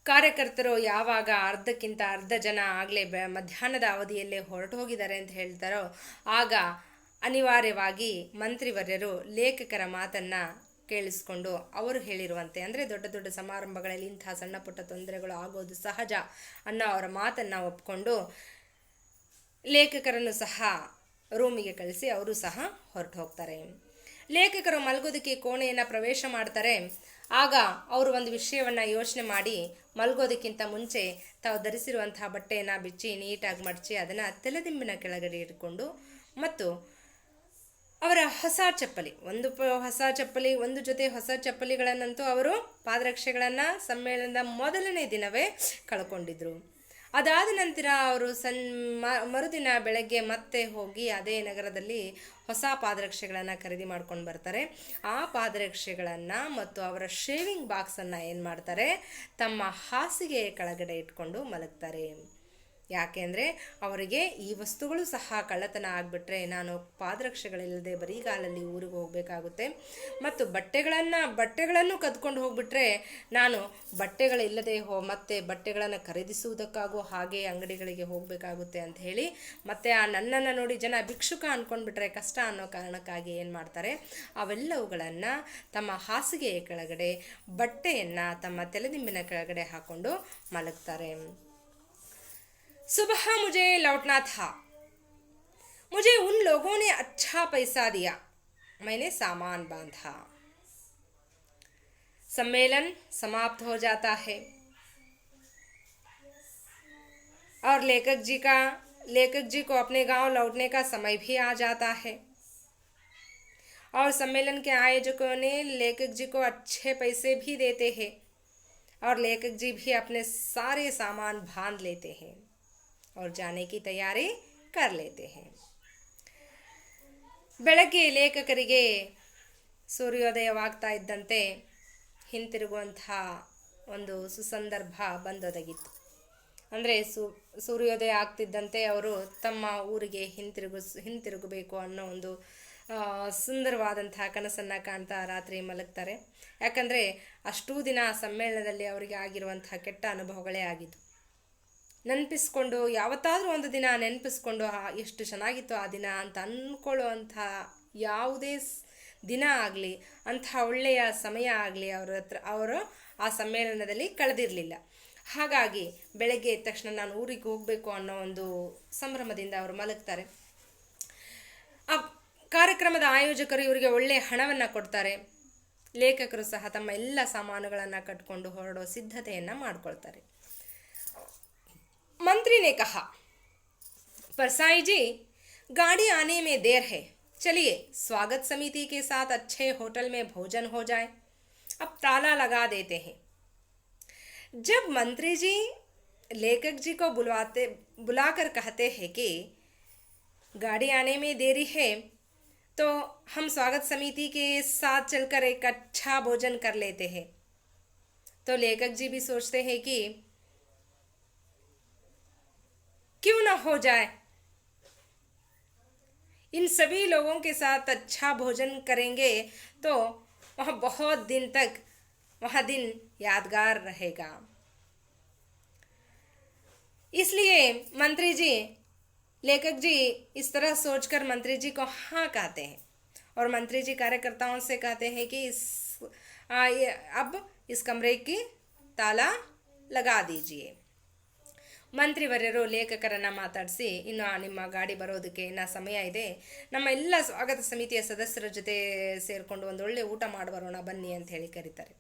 ಕಾರ್ಯಕರ್ತರು ಯಾವಾಗ ಅರ್ಧಕ್ಕಿಂತ ಅರ್ಧ ಜನ ಆಗಲೇ ಮಧ್ಯಾಹ್ನದ ಅವಧಿಯಲ್ಲೇ ಹೊರಟು ಹೋಗಿದ್ದಾರೆ ಅಂತ ಹೇಳ್ತಾರೋ ಆಗ ಅನಿವಾರ್ಯವಾಗಿ ಮಂತ್ರಿವರ್ಯರು ಲೇಖಕರ ಮಾತನ್ನು ಕೇಳಿಸ್ಕೊಂಡು ಅವರು ಹೇಳಿರುವಂತೆ, ಅಂದರೆ ದೊಡ್ಡ ದೊಡ್ಡ ಸಮಾರಂಭಗಳಲ್ಲಿ ಇಂಥ ಸಣ್ಣ ಪುಟ್ಟ ತೊಂದರೆಗಳು ಆಗೋದು ಸಹಜ ಅನ್ನೋ ಅವರ ಮಾತನ್ನು ಒಪ್ಕೊಂಡು ಲೇಖಕರನ್ನು ಸಹ ರೂಮಿಗೆ ಕಳಿಸಿ ಅವರು ಸಹ ಹೊರಟು ಹೋಗ್ತಾರೆ. ಲೇಖಕರು ಮಲಗೋದಕ್ಕೆ ಕೋಣೆಯನ್ನು ಪ್ರವೇಶ ಮಾಡ್ತಾರೆ. ಆಗ ಅವರು ಒಂದು ವಿಷಯವನ್ನು ಯೋಚನೆ ಮಾಡಿ ಮಲಗೋದಕ್ಕಿಂತ ಮುಂಚೆ ತಾವು ಧರಿಸಿರುವಂತಹ ಬಟ್ಟೆಯನ್ನು ಬಿಚ್ಚಿ ನೀಟಾಗಿ ಮಡಚಿ ಅದನ್ನು ತಲೆದಿಂಬಿನ ಕೆಳಗಡೆ ಇಟ್ಕೊಂಡು ಮತ್ತು ಅವರ ಹೊಸ ಚಪ್ಪಲಿ ಒಂದು ಜೊತೆ ಹೊಸ ಚಪ್ಪಲಿಗಳನ್ನಂತೂ ಅವರು ಪಾದರಕ್ಷೆಗಳನ್ನು ಸಮ್ಮೇಳನದ ಮೊದಲನೇ ದಿನವೇ ಕಳ್ಕೊಂಡಿದ್ರು. ಅದಾದ ನಂತರ ಅವರು ಮರುದಿನ ಬೆಳಗ್ಗೆ ಮತ್ತೆ ಹೋಗಿ ಅದೇ ನಗರದಲ್ಲಿ ಹೊಸ ಪಾದರಕ್ಷೆಗಳನ್ನು ಖರೀದಿ ಮಾಡ್ಕೊಂಡು ಬರ್ತಾರೆ. ಆ ಪಾದರಕ್ಷೆಗಳನ್ನು ಮತ್ತು ಅವರ ಶೇವಿಂಗ್ ಬಾಕ್ಸನ್ನು ಏನು ಮಾಡ್ತಾರೆ, ತಮ್ಮ ಹಾಸಿಗೆಯ ಕೆಳಗಡೆ ಇಟ್ಕೊಂಡು ಮಲಗ್ತಾರೆ. ಯಾಕೆಂದರೆ ಅವರಿಗೆ ಈ ವಸ್ತುಗಳು ಸಹ ಕಳ್ಳತನ ಆಗಿಬಿಟ್ರೆ ನಾನು ಪಾದರಕ್ಷೆಗಳಿಲ್ಲದೆ ಬರೀಗಾಲಲ್ಲಿ ಊರಿಗೆ ಹೋಗಬೇಕಾಗುತ್ತೆ ಮತ್ತು ಬಟ್ಟೆಗಳನ್ನು ಕದ್ಕೊಂಡು ಹೋಗ್ಬಿಟ್ರೆ ನಾನು ಬಟ್ಟೆಗಳಿಲ್ಲದೆ ಮತ್ತೆ ಬಟ್ಟೆಗಳನ್ನು ಖರೀದಿಸುವುದಕ್ಕಾಗೂ ಹಾಗೆ ಅಂಗಡಿಗಳಿಗೆ ಹೋಗಬೇಕಾಗುತ್ತೆ ಅಂತ ಹೇಳಿ ಮತ್ತು ಆ ನನ್ನನ್ನು ನೋಡಿ ಜನ ಭಿಕ್ಷುಕ ಅಂದ್ಕೊಂಡ್ಬಿಟ್ರೆ ಕಷ್ಟ ಅನ್ನೋ ಕಾರಣಕ್ಕಾಗಿ ಏನು ಮಾಡ್ತಾರೆ, ಅವೆಲ್ಲವುಗಳನ್ನು ತಮ್ಮ ಹಾಸಿಗೆಯ ಕೆಳಗಡೆ ಬಟ್ಟೆಯನ್ನು ತಮ್ಮ ತಲೆದಿಂಬಿನ ಕೆಳಗಡೆ ಹಾಕ್ಕೊಂಡು ಮಲಗ್ತಾರೆ. सुबह मुझे लौटना था, मुझे उन लोगों ने अच्छा पैसा दिया, मैंने सामान बांधा. सम्मेलन समाप्त हो जाता है और लेखक जी को अपने गांव लौटने का समय भी आ जाता है और सम्मेलन के आयोजकों ने लेखक जी को अच्छे पैसे भी देते हैं और लेखक जी भी अपने सारे सामान बांध लेते हैं और जाने की तैयारी कर लेते हैं. ಬೆಳಗ್ಗೆ ಲೇಖಕರಿಗೆ ಸೂರ್ಯೋದಯವಾಗ್ತಾ ಇದ್ದಂತೆ ಹಿಂತಿರುಗುವಂಥ ಒಂದು ಸುಸಂದರ್ಭ ಬಂದೊದಗಿತ್ತು. ಅಂದರೆ ಸೂರ್ಯೋದಯ ಆಗ್ತಿದ್ದಂತೆ ಅವರು ತಮ್ಮ ಊರಿಗೆ ಹಿಂತಿರುಗಬೇಕು ಅನ್ನೋ ಒಂದು ಸುಂದರವಾದಂಥ ಕನಸನ್ನು ಕಾಣ್ತಾ ರಾತ್ರಿ ಮಲಗ್ತಾರೆ. ಯಾಕಂದರೆ ಅಷ್ಟೂ ದಿನ ಸಮ್ಮೇಳನದಲ್ಲಿ ಅವರಿಗೆ ಆಗಿರುವಂಥ ಕೆಟ್ಟ ಅನುಭವಗಳೇ ಆಗಿದ್ದು. ನೆನಪಿಸ್ಕೊಂಡು ಯಾವತ್ತಾದರೂ ಒಂದು ದಿನ ನೆನಪಿಸ್ಕೊಂಡು ಎಷ್ಟು ಚೆನ್ನಾಗಿತ್ತು ಆ ದಿನ ಅಂತ ಅಂದ್ಕೊಳ್ಳುವಂಥ ಯಾವುದೇ ದಿನ ಆಗಲಿ ಅಂಥ ಒಳ್ಳೆಯ ಸಮಯ ಆಗಲಿ ಅವರು ಆ ಸಮ್ಮೇಳನದಲ್ಲಿ ಕಳೆದಿರಲಿಲ್ಲ. ಹಾಗಾಗಿ ಬೆಳಗ್ಗೆ ಎದ್ದ ತಕ್ಷಣ ನಾನು ಊರಿಗೆ ಹೋಗಬೇಕು ಅನ್ನೋ ಒಂದು ಸಂಭ್ರಮದಿಂದ ಅವರು ಮಲಗ್ತಾರೆ. ಆ ಕಾರ್ಯಕ್ರಮದ ಆಯೋಜಕರು ಇವರಿಗೆ ಒಳ್ಳೆಯ ಹಣವನ್ನು ಕೊಡ್ತಾರೆ. ಲೇಖಕರು ಸಹ ತಮ್ಮ ಎಲ್ಲ ಸಾಮಾನುಗಳನ್ನು ಕಟ್ಕೊಂಡು ಹೊರಡೋ ಸಿದ್ಧತೆಯನ್ನು ಮಾಡ್ಕೊಳ್ತಾರೆ. मंत्री ने कहा, परसाई जी गाड़ी आने में देर है, चलिए स्वागत समिति के साथ अच्छे होटल में भोजन हो जाए। अब ताला लगा देते हैं। जब मंत्री जी लेखक जी को बुलाकर कहते हैं कि गाड़ी आने में देरी है, तो हम स्वागत समिति के साथ चलकर एक अच्छा भोजन कर लेते हैं। तो लेखक जी भी सोचते हैं कि क्यों ना हो जाए, इन सभी लोगों के साथ अच्छा भोजन करेंगे तो वह बहुत दिन तक वह दिन यादगार रहेगा। इसलिए मंत्री जी लेखक जी इस तरह सोचकर मंत्री जी को हाँ कहते हैं और मंत्री जी कार्यकर्ताओं से कहते हैं कि अब इस कमरे की ताला लगा दीजिए। ಮಂತ್ರಿವರ್ಯರು ಲೇಖಕರನ್ನ ಮಾತಾಡಿಸಿ, ಇನ್ನು ನಿಮ್ಮ ಗಾಡಿ ಬರೋದಕ್ಕೆ ಇನ್ನು ಸಮಯ ಇದೆ, ನಮ್ಮ ಎಲ್ಲ ಸ್ವಾಗತ ಸಮಿತಿಯ ಸದಸ್ಯರ ಜೊತೆ ಸೇರಿಕೊಂಡು ಒಂದು ಒಳ್ಳೆ ಊಟ ಮಾಡಿ ಬರೋಣ ಬನ್ನಿ ಅಂತ ಹೇಳಿ ಕರೀತಾರೆ.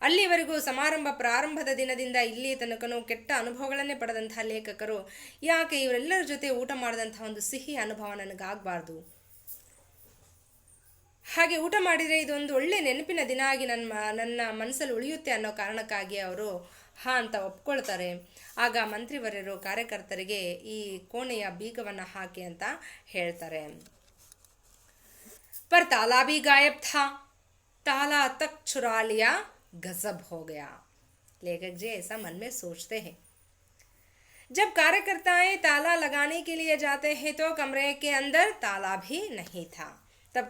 ಅಲ್ಲಿವರೆಗೂ ಸಮಾರಂಭ ಪ್ರಾರಂಭದ ದಿನದಿಂದ ಇಲ್ಲಿ ತನಕನೂ ಕೆಟ್ಟ ಅನುಭವಗಳನ್ನೇ ಪಡೆದಂತಹ ಲೇಖಕರು ಯಾಕೆ ಇವರೆಲ್ಲರ ಜೊತೆ ಊಟ ಮಾಡಿದಂತಹ ಒಂದು ಸಿಹಿ ಅನುಭವ ನನಗಾಗಬಾರ್ದು, ಹಾಗೆ ಊಟ ಮಾಡಿದರೆ ಇದೊಂದು ಒಳ್ಳೆ ನೆನಪಿನ ದಿನ ಆಗಿ ನನ್ನ ಮನಸ್ಸಲ್ಲಿ ಉಳಿಯುತ್ತೆ ಅನ್ನೋ ಕಾರಣಕ್ಕಾಗಿ ಅವರು ಹಾ ಅಂತ ಒಪ್ಕೊಳ್ತಾರೆ. ಆಗ ಮಂತ್ರಿವರ್ಯರು ಕಾರ್ಯಕರ್ತರಿಗೆ ಈ ಕೋಣೆಯ ಬೀಗವನ್ನು ಹಾಕಿ ಅಂತ ಹೇಳ್ತಾರೆ. पर ताला भी गायब था, ताला तक चुरा लिया, गजब हो गया. लेखक जी ऐसा मन में सोचते हैं. जब कार्यकर्ताएं ताला लगाने के लिए जाते हैं तो कमरे के अंदर ताला भी नहीं था. तब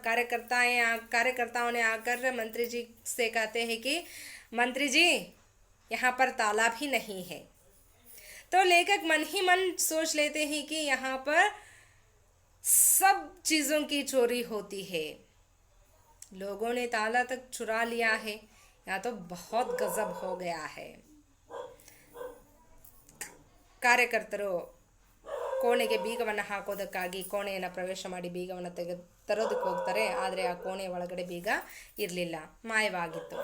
कार्यकर्ताओं ने आकर मंत्री जी से कहते हैं कि मंत्री जी यहाँ पर ताला भी नहीं है. तो लेखक मन ही मन सोच लेते हैं कि यहाँ पर सब चीज़ों की चोरी होती है, लोगों ने ताला तक चुरा लिया है, या तो बहुत गजब हो गया है. ಕಾರ್ಯಕರ್ತರು ಕೋಣೆಗೆ ಬೀಗವನ್ನು ಹಾಕೋದಕ್ಕಾಗಿ ಕೋಣೆಯನ್ನು ಪ್ರವೇಶ ಮಾಡಿ ಬೀಗವನ್ನು ತರೋದಕ್ಕೆ ಹೋಗ್ತಾರೆ. ಆದರೆ ಆ ಕೋಣೆಯ ಒಳಗಡೆ ಬೀಗ ಇರಲಿಲ್ಲ, ಮಾಯವಾಗಿತ್ತು.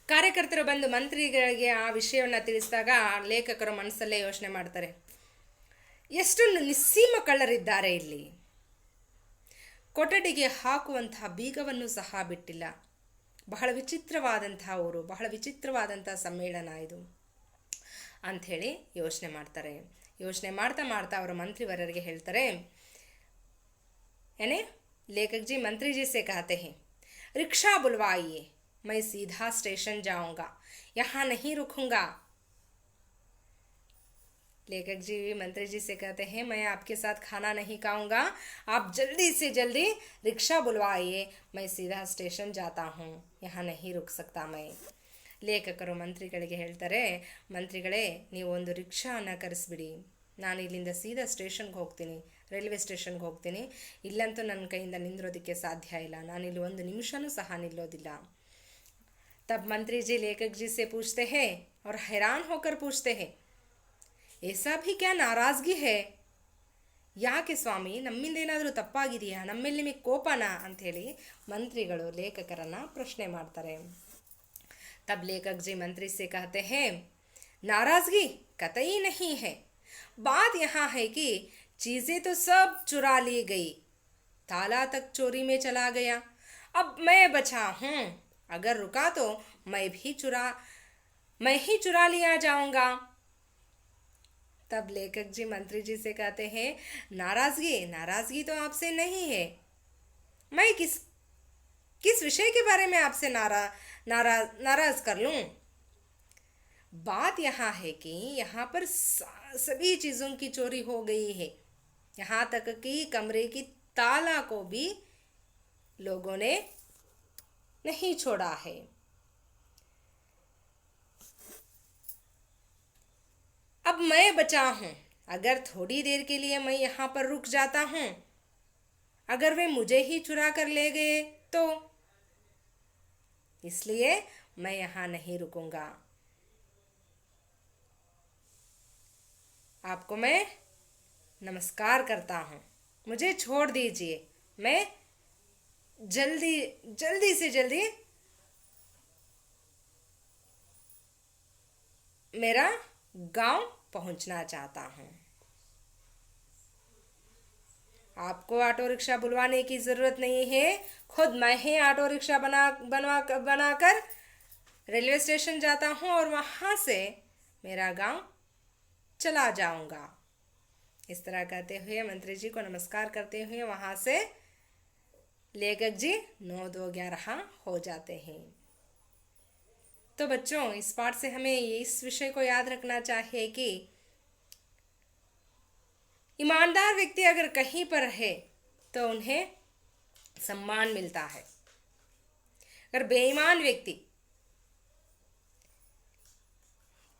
ಕಾರ್ಯಕರ್ತರು ಬಂದು ಮಂತ್ರಿಗಳಿಗೆ ಆ ವಿಷಯವನ್ನು ತಿಳಿಸಿದಾಗ ಲೇಖಕರು ಮನಸ್ಸಲ್ಲೇ ಯೋಚನೆ ಮಾಡ್ತಾರೆ, ಎಷ್ಟೊಂದು ನಿಸ್ಸೀಮ ಕಳ್ಳರಿದ್ದಾರೆ ಇಲ್ಲಿ, ಕೊಠಡಿಗೆ ಹಾಕುವಂತಹ ಬೀಗವನ್ನು ಸಹ ಬಿಟ್ಟಿಲ್ಲ. ಬಹಳ ವಿಚಿತ್ರವಾದಂತಹ ಊರು, ಬಹಳ ವಿಚಿತ್ರವಾದಂತಹ ಸಮ್ಮೇಳನ ಇದು ಅಂಥೇಳಿ ಯೋಚನೆ ಮಾಡ್ತಾರೆ. ಯೋಚನೆ ಮಾಡ್ತಾ ಮಾಡ್ತಾ ಅವರು ಮಂತ್ರಿವರರಿಗೆ ಹೇಳ್ತಾರೆ, ಏನೇ लेखक जी मंत्री जी से कहते हैं, रिक्शा बुलवाइए, मैं सीधा स्टेशन जाऊंगा, यहाँ नहीं रुकूंगा. लेखक जी मंत्री जी से कहते हैं, मैं आपके साथ खाना नहीं खाऊंगा, आप जल्दी से जल्दी रिक्शा बुलवाइए, मैं सीधा स्टेशन जाता हूँ, यहाँ नहीं रुक सकता मैं. ಲೇಖಕರು ಮಂತ್ರಿಗಳಿಗೆ ಹೇಳ್ತಾರೆ, ಮಂತ್ರಿಗಳೇ ನೀವು ಒಂದು ರಿಕ್ಷಾವನ್ನು ಕರೆಸ್ಬಿಡಿ, ನಾನು ಇಲ್ಲಿಂದ ಸೀದಾ ಸ್ಟೇಷನ್ಗೆ ಹೋಗ್ತೀನಿ, ರೈಲ್ವೆ ಸ್ಟೇಷನ್ಗೆ ಹೋಗ್ತೀನಿ, ಇಲ್ಲಂತೂ ನನ್ನ ಕೈಯಿಂದ ನಿಂದಿರೋದಕ್ಕೆ ಸಾಧ್ಯ ಇಲ್ಲ, ನಾನಿಲ್ಲಿ ಒಂದು ನಿಮಿಷನೂ ಸಹ ನಿಲ್ಲೋದಿಲ್ಲ. तब मंत्री जी लेखक जी से पूछते हैं और हैरान होकर पूछते हैं, ऐसा भी क्या नाराज़गी है, ಯಾಕೆ ಸ್ವಾಮಿ ನಮ್ಮಿಂದ ಏನಾದರೂ ತಪ್ಪಾಗಿದೆಯಾ, ನಮ್ಮೇಲೆ ನಿಮಗೆ ಕೋಪನಾ ಅಂಥೇಳಿ ಮಂತ್ರಿಗಳು ಲೇಖಕರನ್ನು ಪ್ರಶ್ನೆ ಮಾಡ್ತಾರೆ. तब लेखक जी मंत्री से कहते हैं, नाराज़गी कतई नहीं है, बात यहाँ है कि चीज़ें तो सब चुरा ली गई, ताला तक चोरी में चला गया, अब मैं बचा हूँ, अगर रुका तो मैं ही चुरा लिया जाऊँगा. तब लेखक जी मंत्री जी से कहते हैं, नाराज़गी तो आपसे नहीं है, मैं किस विषय के बारे में आपसे नाराज कर लूं. बात यहाँ है कि यहाँ पर सभी चीज़ों की चोरी हो गई है, यहाँ तक कि कमरे की ताला को भी लोगों ने नहीं छोड़ा है. अब मैं बचा हूँ, अगर थोड़ी देर के लिए मैं यहाँ पर रुक जाता हूँ, अगर वे मुझे ही चुरा कर ले गए तो, इसलिए मैं यहाँ नहीं रुकूंगा. आपको मैं नमस्कार करता हूँ, मुझे छोड़ दीजिए, मैं जल्दी से जल्दी मेरा गांव पहुंचना चाहता हूँ. आपको ऑटो रिक्शा बुलवाने की ज़रूरत नहीं है, खुद मैं ही ऑटो रिक्शा बनाकर रेलवे स्टेशन जाता हूँ और वहाँ से मेरा गांव चला जाऊंगा। इस तरह कहते हुए मंत्री जी को नमस्कार करते हुए वहाँ से लेखक जी 9-2-11 हो जाते हैं। तो बच्चों, इस पाठ से हमें इस विषय को याद रखना चाहिए कि ईमानदार व्यक्ति अगर कहीं पर है तो उन्हें सम्मान मिलता है। अगर बेईमान व्यक्ति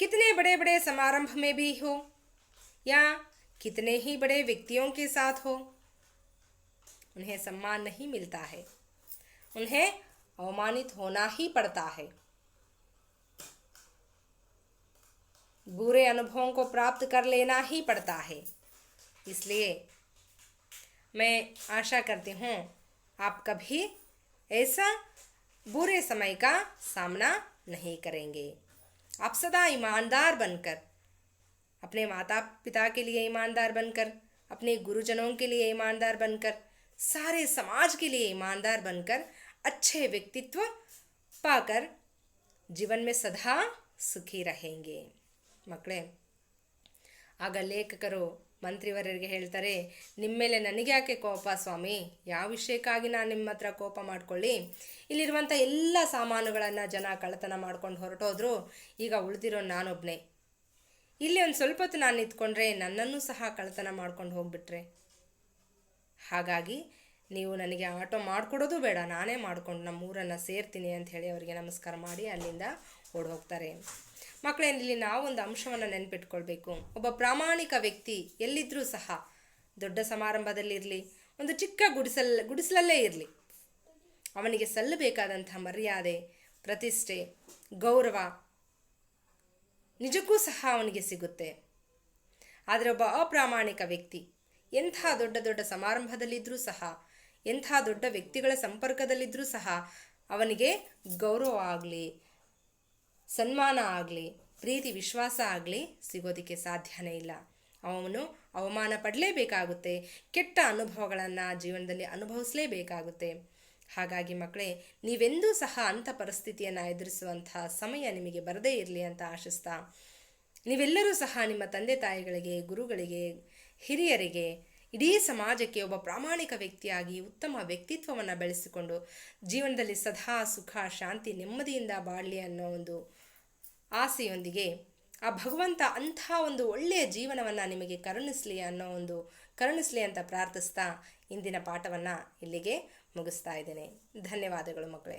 कितने बड़े बड़े समारंभ में भी हो या कितने ही बड़े व्यक्तियों के साथ हो, उन्हें सम्मान नहीं मिलता है, उन्हें अवमानित होना ही पड़ता है। बुरे अनुभवों को प्राप्त कर लेना ही पड़ता है। इसलिए मैं आशा करती हूँ आप कभी ऐसा बुरे समय का सामना नहीं करेंगे। आप सदा ईमानदार बनकर, अपने माता पिता के लिए ईमानदार बनकर, अपने गुरुजनों के लिए ईमानदार बनकर, सारे समाज के लिए ईमानदार बनकर अच्छे व्यक्तित्व पाकर जीवन में सदा सुखी रहेंगे। ಮಕ್ಕಳೇ, ಆಗ ಲೇಖಕರು ಮಂತ್ರಿವರರಿಗೆ ಹೇಳ್ತಾರೆ, ನಿಮ್ಮ ಮೇಲೆ ನನಗೆ ಯಾಕೆ ಕೋಪ ಸ್ವಾಮಿ, ಯಾವ ವಿಷಯಕ್ಕಾಗಿ ನಾನು ನಿಮ್ಮ ಹತ್ರ ಕೋಪ ಮಾಡ್ಕೊಳ್ಳಿ, ಇಲ್ಲಿರುವಂಥ ಎಲ್ಲ ಸಾಮಾನುಗಳನ್ನು ಜನ ಕಳ್ಳತನ ಮಾಡ್ಕೊಂಡು ಹೊರಟೋದ್ರು, ಈಗ ಉಳಿದಿರೋ ನಾನೊಬ್ಬನೇ, ಇಲ್ಲಿ ಒಂದು ಸ್ವಲ್ಪ ಹೊತ್ತು ನಾನು ನಿಂತ್ಕೊಂಡ್ರೆ ನನ್ನನ್ನು ಸಹ ಕಳ್ಳತನ ಮಾಡ್ಕೊಂಡು ಹೋಗ್ಬಿಟ್ರೆ, ಹಾಗಾಗಿ ನೀವು ನನಗೆ ಆಟೋ ಮಾಡಿಕೊಡೋದು ಬೇಡ, ನಾನೇ ಮಾಡ್ಕೊಂಡು ನಮ್ಮೂರನ್ನು ಸೇರ್ತೀನಿ ಅಂತ ಹೇಳಿ ಅವರಿಗೆ ನಮಸ್ಕಾರ ಮಾಡಿ ಅಲ್ಲಿಂದ ಓಡಿ ಹೋಗ್ತಾರೆ। ಮಕ್ಕಳೇ, ಇಲ್ಲಿ ನಾವೊಂದು ಅಂಶವನ್ನು ನೆನಪಿಟ್ಕೊಳ್ಬೇಕು, ಒಬ್ಬ ಪ್ರಾಮಾಣಿಕ ವ್ಯಕ್ತಿ ಎಲ್ಲಿದ್ದರೂ ಸಹ, ದೊಡ್ಡ ಸಮಾರಂಭದಲ್ಲಿರಲಿ, ಒಂದು ಚಿಕ್ಕ ಗುಡಿಸಲಲ್ಲೇ ಇರಲಿ, ಅವನಿಗೆ ಸಲ್ಲಬೇಕಾದಂಥ ಮರ್ಯಾದೆ, ಪ್ರತಿಷ್ಠೆ, ಗೌರವ ನಿಜಕ್ಕೂ ಸಹ ಅವನಿಗೆ ಸಿಗುತ್ತೆ। ಆದರೆ ಒಬ್ಬ ಅಪ್ರಾಮಾಣಿಕ ವ್ಯಕ್ತಿ ಎಂಥ ದೊಡ್ಡ ದೊಡ್ಡ ಸಮಾರಂಭದಲ್ಲಿದ್ದರೂ ಸಹ, ಎಂಥ ದೊಡ್ಡ ವ್ಯಕ್ತಿಗಳ ಸಂಪರ್ಕದಲ್ಲಿದ್ದರೂ ಸಹ ಅವನಿಗೆ ಗೌರವ ಆಗಲಿ, ಸನ್ಮಾನ ಆಗಲಿ, ಪ್ರೀತಿ ವಿಶ್ವಾಸ ಆಗಲಿ ಸಿಗೋದಕ್ಕೆ ಸಾಧ್ಯನೇ ಇಲ್ಲ। ಅವನು ಅವಮಾನ ಪಡಲೇಬೇಕಾಗುತ್ತೆ, ಕೆಟ್ಟ ಅನುಭವಗಳನ್ನು ಜೀವನದಲ್ಲಿ ಅನುಭವಿಸಲೇಬೇಕಾಗುತ್ತೆ। ಹಾಗಾಗಿ ಮಕ್ಕಳೇ, ನೀವೆಂದೂ ಸಹ ಅಂಥ ಪರಿಸ್ಥಿತಿಯನ್ನು ಎದುರಿಸುವಂಥ ಸಮಯ ನಿಮಗೆ ಬರದೇ ಇರಲಿ ಅಂತ ಆಶಿಸ್ತಾ, ನೀವೆಲ್ಲರೂ ಸಹ ನಿಮ್ಮ ತಂದೆ ತಾಯಿಗಳಿಗೆ, ಗುರುಗಳಿಗೆ, ಹಿರಿಯರಿಗೆ, ಇಡೀ ಸಮಾಜಕ್ಕೆ ಒಬ್ಬ ಪ್ರಾಮಾಣಿಕ ವ್ಯಕ್ತಿಯಾಗಿ ಉತ್ತಮ ವ್ಯಕ್ತಿತ್ವವನ್ನು ಬೆಳೆಸಿಕೊಂಡು ಜೀವನದಲ್ಲಿ ಸದಾ ಸುಖ, ಶಾಂತಿ, ನೆಮ್ಮದಿಯಿಂದ ಬಾಳಲಿ ಅನ್ನೋ ಒಂದು ಆಸೆಯೊಂದಿಗೆ ಆ ಭಗವಂತ ಅಂಥ ಒಂದು ಒಳ್ಳೆಯ ಜೀವನವನ್ನು ನಿಮಗೆ ಕರುಣಿಸಲಿ ಅಂತ ಪ್ರಾರ್ಥಿಸ್ತಾ ಇಂದಿನ ಪಾಠವನ್ನು ಇಲ್ಲಿಗೆ ಮುಗಿಸ್ತಾ ಇದ್ದೇನೆ। ಧನ್ಯವಾದಗಳು ಮಕ್ಕಳೇ।